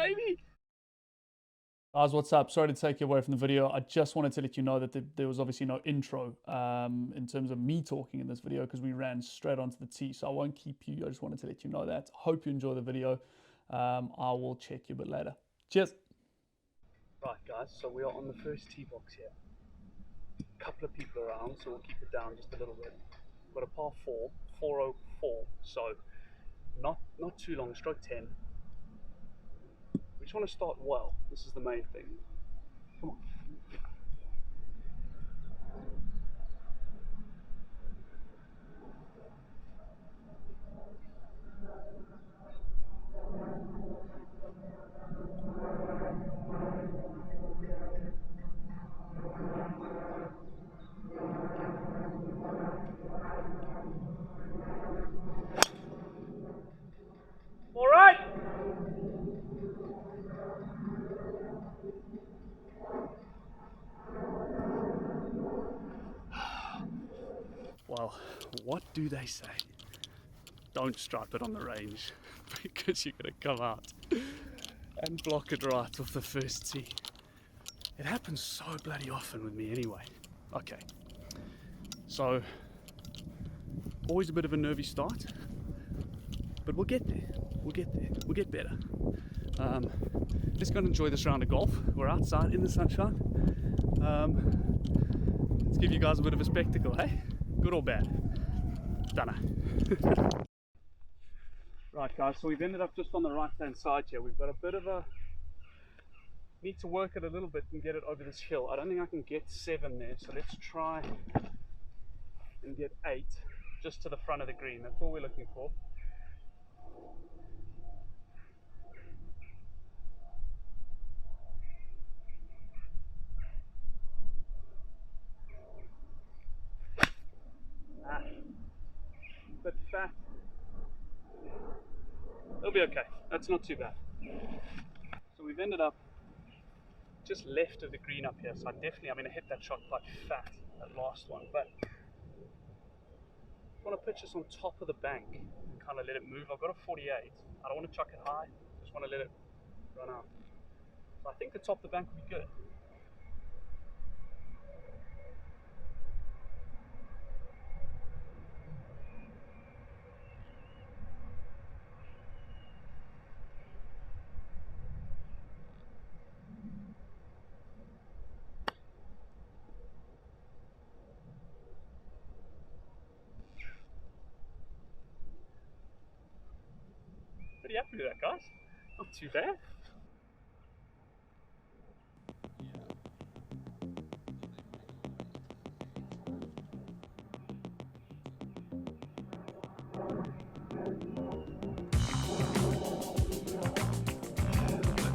baby. Guys, what's up? Sorry to take you away from the video. I just wanted to let you know that there was obviously no intro in terms of me talking in this video because we ran straight onto the tee. So I won't keep you. I just wanted to let you know that. Hope you enjoy the video. I will check you a bit later. Cheers. Right, guys, so we are on the first tee box here. A couple of people around, so we'll keep it down just a little bit. Got a par 4, 404, so not too long, stroke 10. We just want to start well. This is the main thing. Come on. All right. Well, what do they say? Don't stripe it on the range because you're going to come out and block it right off the first tee. It happens so bloody often with me anyway. Okay, so always a bit of a nervy start, but we'll get there. We'll get there. We'll get better. Let's go and enjoy this round of golf. We're outside in the sunshine. Let's give you guys a bit of a spectacle, hey? Good or bad? Dunno. Right, guys, so we've ended up just on the right hand side here. We've got a bit of a need to work it a little bit and get it over this hill. I don't think I can get 7 there, so let's try and get 8 just to the front of the green. That's all we're looking for. Bit fat. It'll be okay. That's not too bad. So we've ended up just left of the green up here. So I hit that shot quite fat, that last one. But I want to pitch this on top of the bank and kind of let it move. I've got a 48. I don't want to chuck it high. Just want to let it run out. So I think the top of the bank will be good. Pretty happy with that, guys. Not too bad.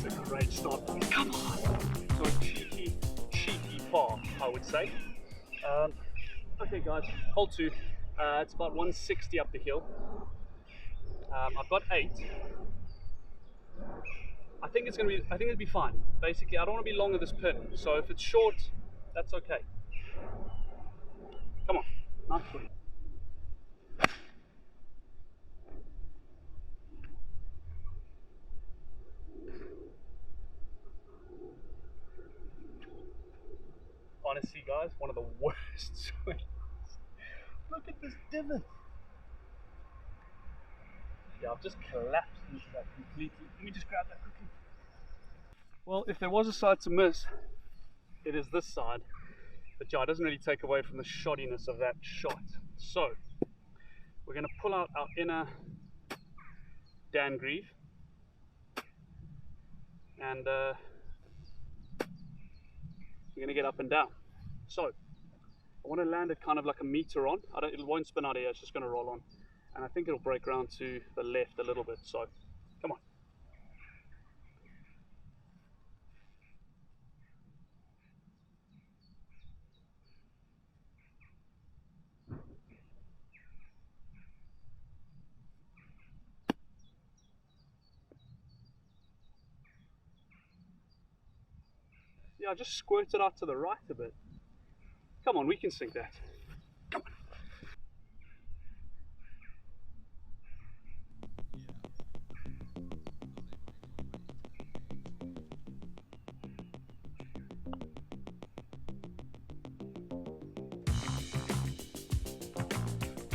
That's a great start. Come on! So a cheeky par, I would say. Okay, guys, hole 2. It's about 160 up the hill. I've got 8. I think it'll be fine. Basically, I don't want to be long of this pin, so if it's short, that's okay. Come on, nice one. Honestly, guys, one of the worst swings. Look at this divot. Yeah, I've just collapsed into that completely. Let me just grab that quickly. Well, if there was a side to miss, it is this side. But yeah, it doesn't really take away from the shoddiness of that shot. So, we're going to pull out our inner Dangreeve. And we're going to get up and down. So, I want to land it kind of like a meter on. It won't spin out of here, it's just going to roll on. And I think it'll break around to the left a little bit. So, come on. Yeah, I just squirted out to the right a bit. Come on, we can sink that. Come on.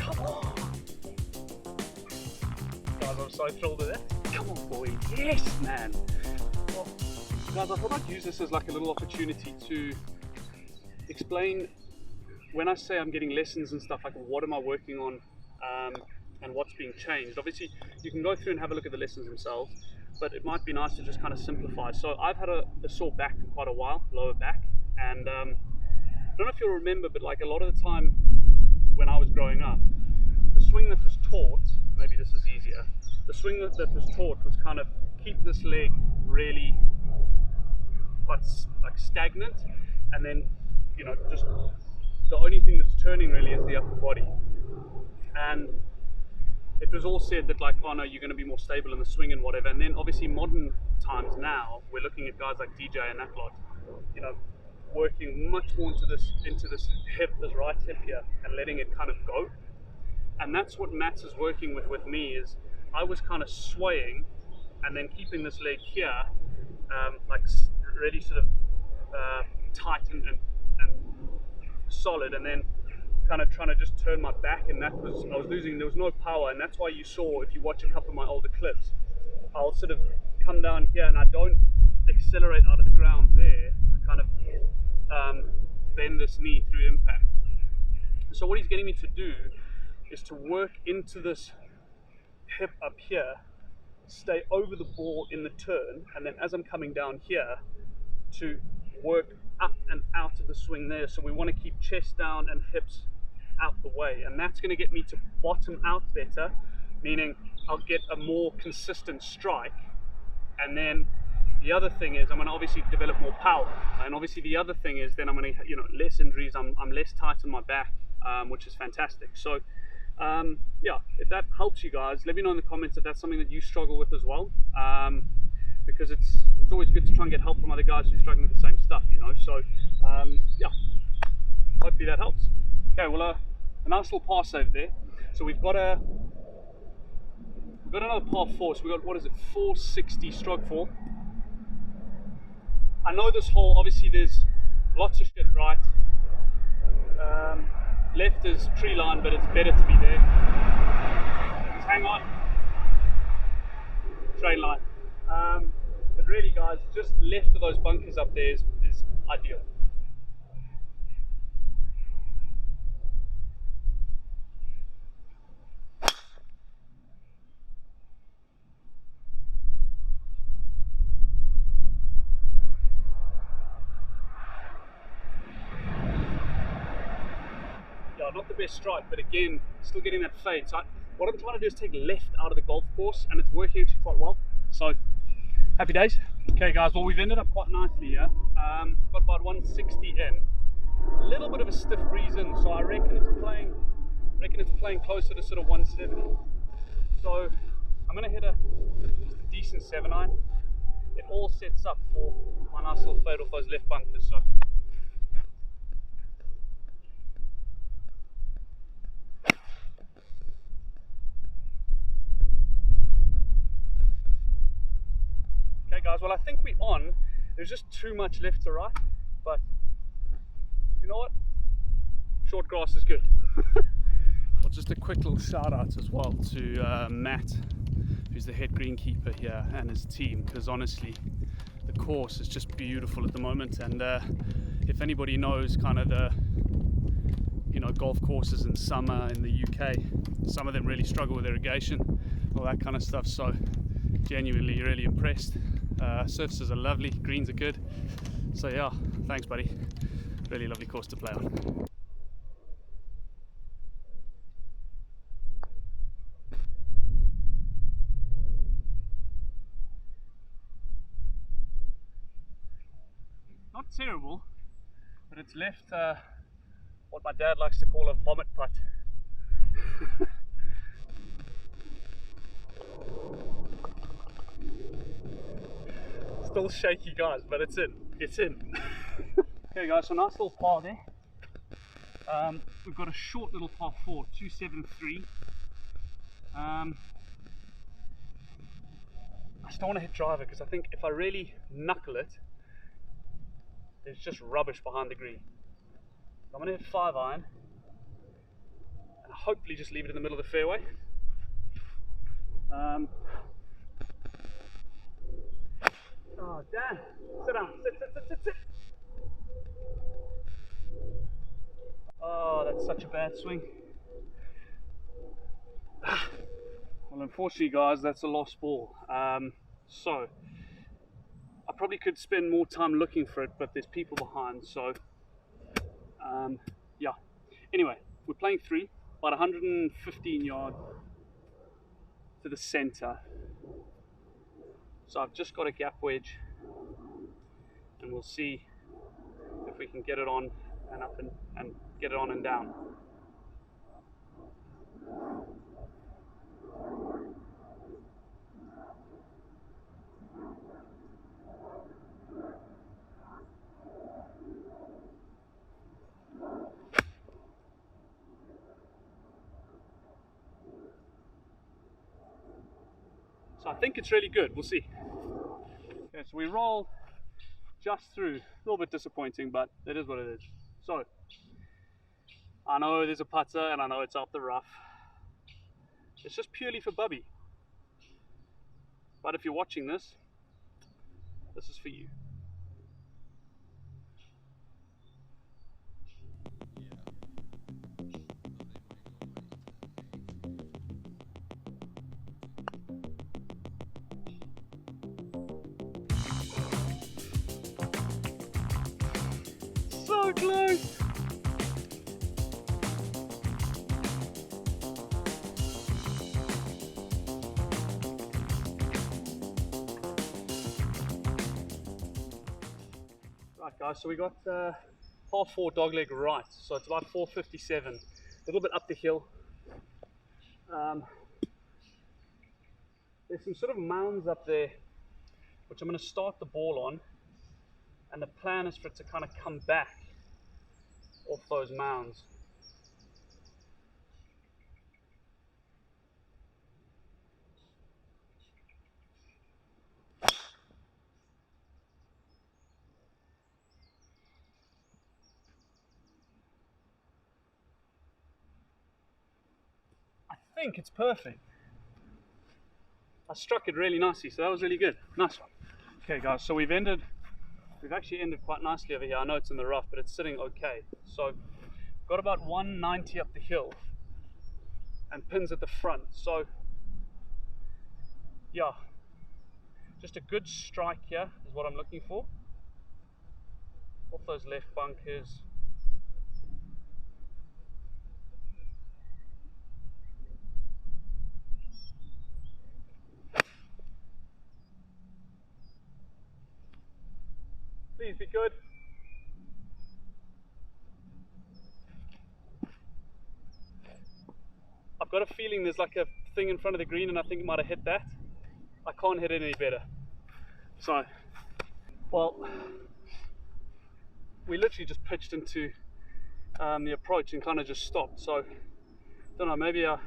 Come on! Guys, I'm so thrilled with it. Come on, boy. Yes, man. Well, guys, I thought I'd use this as like a little opportunity to explain when I say I'm getting lessons and stuff, like what am I working on and what's being changed. Obviously, you can go through and have a look at the lessons themselves, but it might be nice to just kind of simplify. So I've had a sore back for quite a while, lower back, and I don't know if you'll remember, but like a lot of the time when I was growing up, the swing that was taught, maybe this is easier, the swing that was taught was kind of keep this leg really quite like stagnant, and then, you know, just the only thing that's turning really is the upper body. And it was all said that like, oh no, you're going to be more stable in the swing and whatever. And then obviously modern times now, we're looking at guys like DJ and that lot, you know, working much more into this hip, this right hip here, and letting it kind of go. And that's what Matt's is working with me, is I was kind of swaying and then keeping this leg here, like really sort of tight and solid, and then kind of trying to just turn my back, and that was, I was losing, there was no power. And that's why you saw, if you watch a couple of my older clips, I'll sort of come down here and I don't accelerate out of the ground there. I kind of bend this knee through impact. So what he's getting me to do is to work into this hip up here, stay over the ball in the turn, and then as I'm coming down here, to work up and out of the swing there. So we want to keep chest down and hips out the way, and that's going to get me to bottom out better, meaning I'll get a more consistent strike. And then the other thing is I'm going to obviously develop more power, and obviously the other thing is then I'm going to, you know, less injuries. I'm less tight in my back, which is fantastic. So yeah, if that helps you guys, let me know in the comments if that's something that you struggle with as well, because it's always good to try and get help from other guys who are struggling with the same stuff, you know. So yeah, hopefully that helps. Okay, well, a nice little par save there. So we've got another par 4. So we got, what is it, 460 stroke 4. I know this hole, obviously there's lots of shit right. Left is tree line, but it's better to be there. Just hang on. Train line. But really, guys, just left of those bunkers up there is ideal. Not the best strike, but again, still getting that fade. So what I'm trying to do is take left out of the golf course, and it's working actually quite well. So happy days. Okay guys, well, we've ended up quite nicely here. Got about 160 in. A little bit of a stiff breeze in, so I reckon it's playing closer to sort of 170. So I'm gonna hit just a decent 7-iron. It all sets up for my nice little fade off those left bunkers. So guys, well, I think we're on. There's just too much left to right, but you know what? Short grass is good. Well, just a quick little shout out as well to Matt, who's the head greenkeeper here, and his team, because honestly, the course is just beautiful at the moment. And if anybody knows kind of the, you know, golf courses in summer in the UK, some of them really struggle with irrigation, all that kind of stuff. So genuinely really impressed. Surfaces are lovely, greens are good. So yeah, thanks buddy. Really lovely course to play on. Not terrible, but it's left what my dad likes to call a vomit putt. Still shaky guys, but it's in. Okay guys, so nice little par there. We've got a short little par 4, 273. I just don't want to hit driver, because I think if I really knuckle it, there's just rubbish behind the green. So I'm going to hit 5-iron, and hopefully just leave it in the middle of the fairway. Oh, Dan, sit down, sit. Oh, that's such a bad swing. Well, unfortunately, guys, that's a lost ball. So, I probably could spend more time looking for it, but there's people behind, so, yeah. Anyway, we're playing 3, about 115 yards to the center. So I've just got a gap wedge, and we'll see if we can get it on and up and get it on and down. So I think it's really good. We'll see. Okay, so we roll just through. A little bit disappointing, but it is what it is. So I know there's a putter, and I know it's out the rough. It's just purely for Bubby. But if you're watching this, this is for you. So close! Right guys, so we got half 4 dogleg right, so it's about 457, a little bit up the hill. There's some sort of mounds up there which I'm going to start the ball on, and the plan is for it to kind of come back off those mounds. I think it's perfect. I struck it really nicely, so that was really good. Nice one. Okay guys, so we've actually ended quite nicely over here. I know it's in the rough, but it's sitting okay. So got about 190 up the hill and pins at the front. So yeah, just a good strike here is what I'm looking for. Off those left bunkers. Please be good. I've got a feeling there's like a thing in front of the green, and I think it might have hit that. I can't hit it any better. So, well, we literally just pitched into the approach and kind of just stopped. So, don't know, maybe I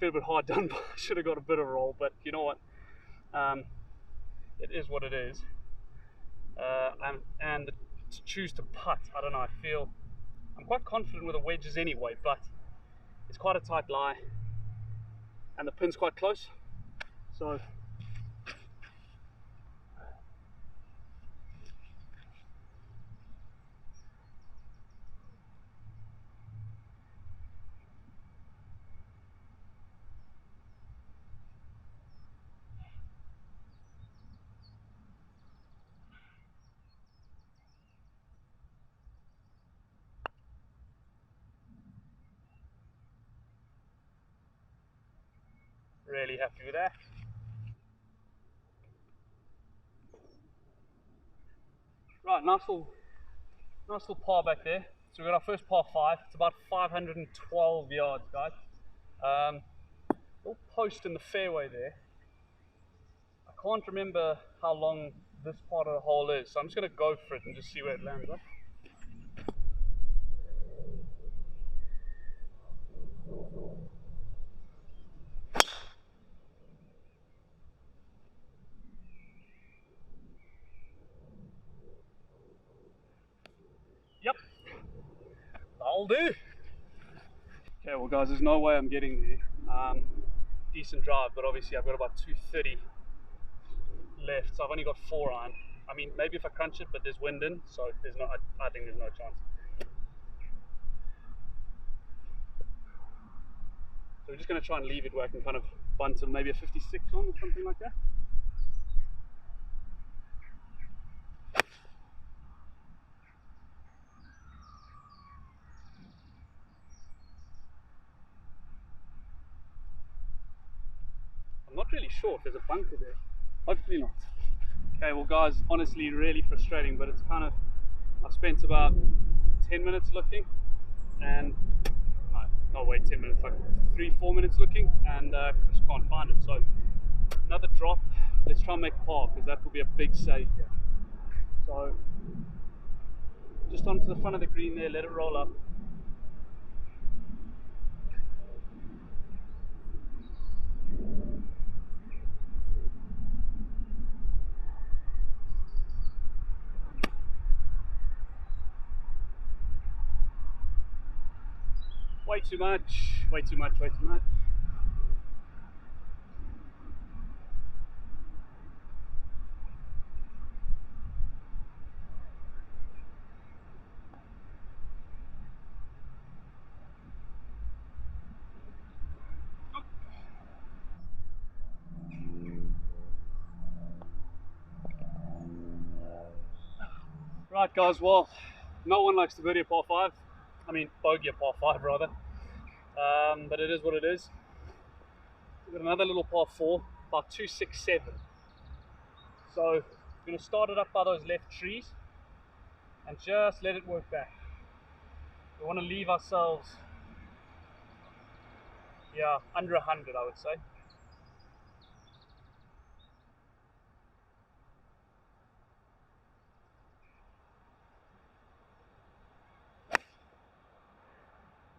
feel a bit hard done, but I should have got a bit of a roll, but you know what? It is what it is. And to choose to putt, I don't know, I'm quite confident with the wedges anyway, but it's quite a tight lie and the pin's quite close, so really happy with that. Right, nice little par back there. So we've got our first par 5. It's about 512 yards, guys. Little post in the fairway there. I can't remember how long this part of the hole is, so I'm just going to go for it and just see where it lands up. Yep, that'll do. Okay, Okay, well guys, there's no way I'm getting there. Decent drive, but obviously I've got about 230 left, so I've only got 4 iron. I mean, maybe if I crunch it, but there's wind in, so there's no. I think there's no chance. So we're just going to try and leave it where I can kind of bunt to maybe a 56 on or something like that. I'm not really sure if there's a bunker there. Hopefully not. Okay, well guys, honestly really frustrating, but it's kind of, I've spent about 10 minutes looking, and no wait, 10 minutes, like 3-4 minutes looking, and just can't find it. So another drop. Let's try and make par, because that will be a big save here. So just onto the front of the green there, let it roll up. Way too much, way too much, way too much. Right guys, well, no one likes to birdie a par 5. I mean, bogey a par 5 rather. But it is what it is. We've got another little par 4, about 267. So we're going to start it up by those left trees and just let it work back. We want to leave ourselves, yeah, under 100 I would say.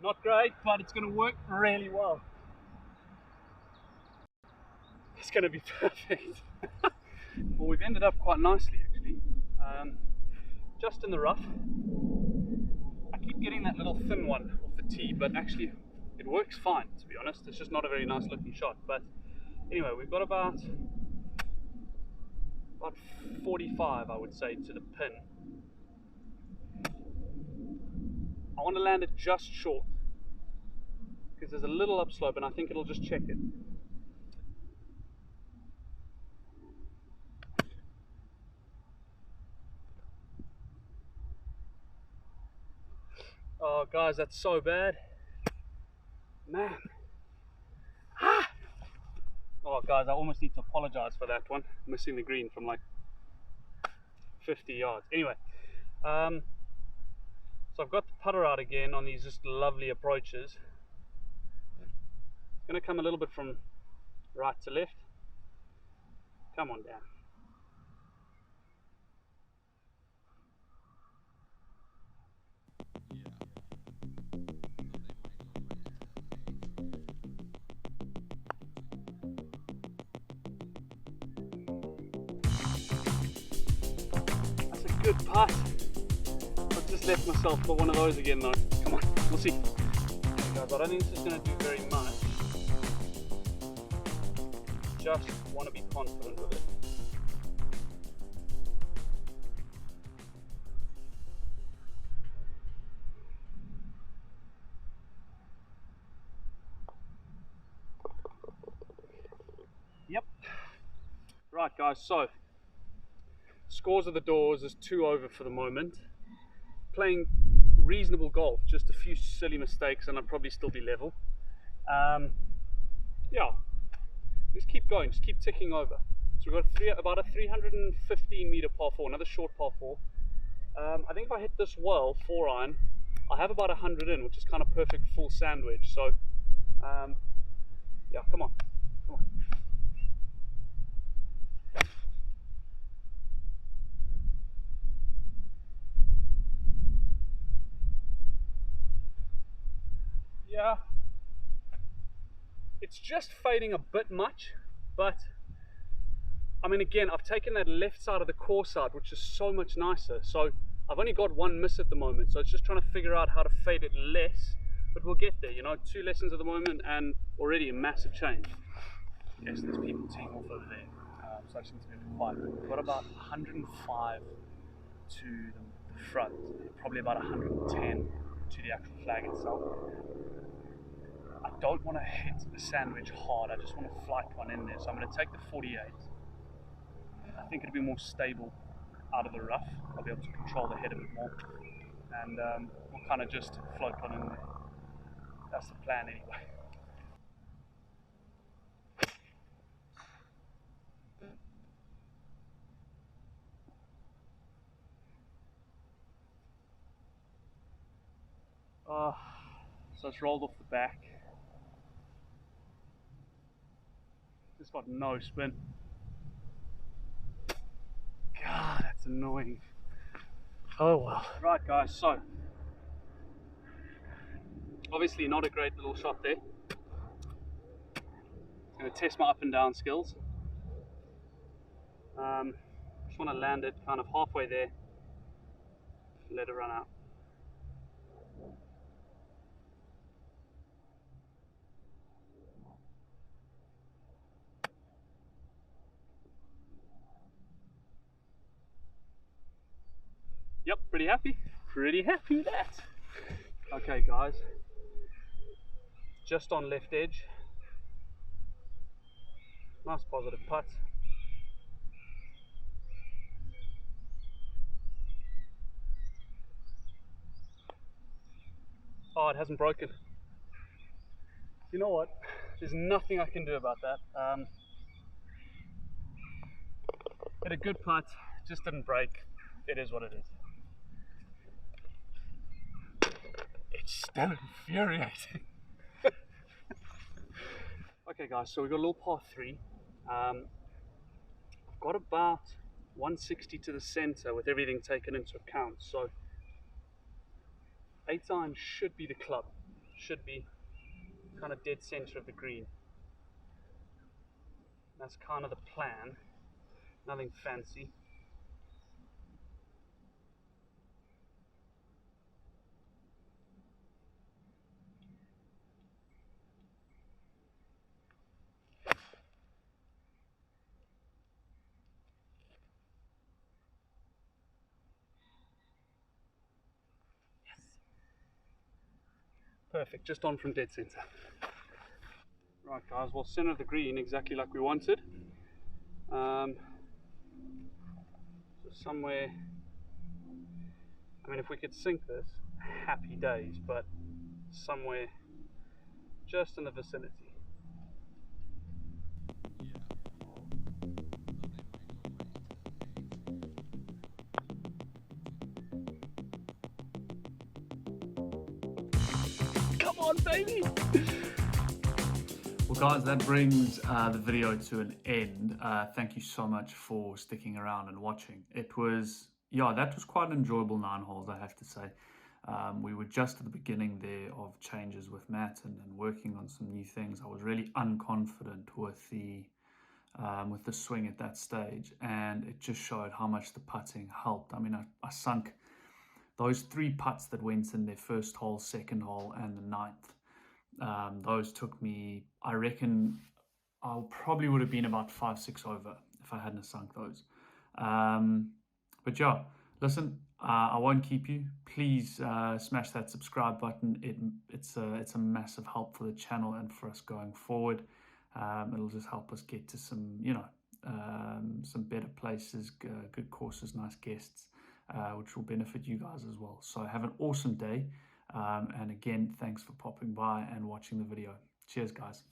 Not great, but it's going to work really well. It's going to be perfect. Well, we've ended up quite nicely actually. Just in the rough. I keep getting that little thin one off the tee, but actually it works fine, to be honest. It's just not a very nice looking shot. But anyway, we've got about 45, I would say, to the pin. I want to land it just short, because there's a little upslope and I think it'll just check it. Oh guys, that's so bad. Man. Ah! Oh guys, I almost need to apologize for that one. Missing the green from like 50 yards. Anyway, so I've got the putter out again on these just lovely approaches. It's going to come a little bit from right to left. Come on down. That's a good putt. I've just left myself for one of those again though. Come on, we'll see. Okay, guys, I don't think this is going to do very much. Just want to be confident with it. Yep. Right guys, so scores of the doors is 2 over for the moment. Playing reasonable golf, just a few silly mistakes and I'd probably still be level. Yeah, just keep going, just keep ticking over. So we've got about a 315 meter par 4, another short par 4. I think if I hit this well, 4 iron, I have about 100 in, which is kind of perfect full sandwich. So yeah, come on, come on. Yeah, it's just fading a bit much, but I mean, again, I've taken that left side of the course out, which is so much nicer. So I've only got one miss at the moment, so it's just trying to figure out how to fade it less but we'll get there. You know, 2 lessons at the moment and already a massive change. Yes, there's people teeing off over there, so I just need to be quiet. We've got about 105 to the front, probably about 110 to the actual flag itself. I don't want to hit the sandwich hard, I just want to flight one in there, so I'm going to take the 48. I think it'll be more stable out of the rough. I'll be able to control the head a bit more, and we'll kind of just float one in there. That's the plan anyway. So it's rolled off the back. Just got no spin. God, that's annoying. Oh well. Right guys, so obviously not a great little shot there. I'm going to test my up and down skills. Just want to land it kind of halfway there. Let it run out. Yep, pretty happy. Pretty happy with that. Okay guys, just on left edge. Nice positive putt. Oh, it hasn't broken. You know what? There's nothing I can do about that. Hit a good putt, just didn't break. It is what it is. It's still infuriating. Okay guys, so we've got a little par 3. I've got about 160 to the center with everything taken into account. So 8 iron should be the club. Should be kind of dead center of the green. That's kind of the plan. Nothing fancy. Perfect, just on from dead center. Right guys, well, center of the green, exactly like we wanted. So somewhere, I mean, if we could sink this, happy days, but somewhere just in the vicinity. Come on, baby! Well guys, that brings the video to an end. Thank you so much for sticking around and watching. It was, yeah, that was quite an enjoyable 9 holes, I have to say. We were just at the beginning there of changes with Matt and working on some new things. I was really unconfident with the swing at that stage, and it just showed how much the putting helped. I mean, I sunk those 3 putts that went in their first hole, second hole, and the 9th. Those took me, I reckon, I probably would have been about 5-6 over if I hadn't sunk those. But yeah, listen, I won't keep you. Please smash that subscribe button. It's a massive help for the channel and for us going forward. It'll just help us get to some, you know, some better places, good courses, nice guests, which will benefit you guys as well. So have an awesome day. And again, thanks for popping by and watching the video. Cheers, guys.